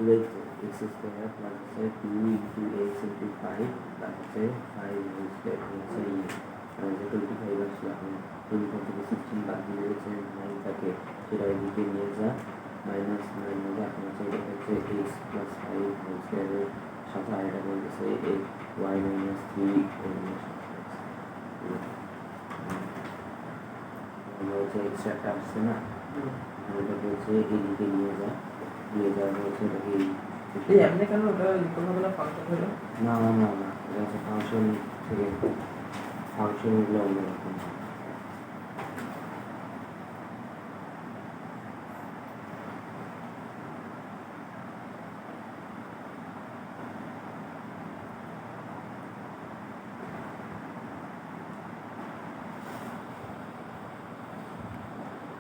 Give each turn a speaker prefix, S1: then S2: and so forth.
S1: let x square plus হচ্ছে 2 into x into 5 plus হচ্ছে 5 whole square হচ্ছে যে 25 আসলে এখন 25 থেকে 16 বাদ দিয়ে হচ্ছে 9 থাকে সেটা এদিকে নিয়ে যা মাইনাস 9 হবে এখন হচ্ছে এটা হচ্ছে এক্স প্লাস 5 হোল স্কোয়ারের সাথে আরেকটা বলতেছে ওয়াই মাইনাস 3 আমরা হচ্ছে এক্সট্রা একটা আসছে না এটাকে হচ্ছে এদিকে নিয়ে যাওয়া হচ্ছে এটাকে
S2: এই আপনি কেন ওটা কোনো ফাংশন হলো
S1: না এটা হচ্ছে ফাংশন থেকে ফাংশনগুলো অন্যরকম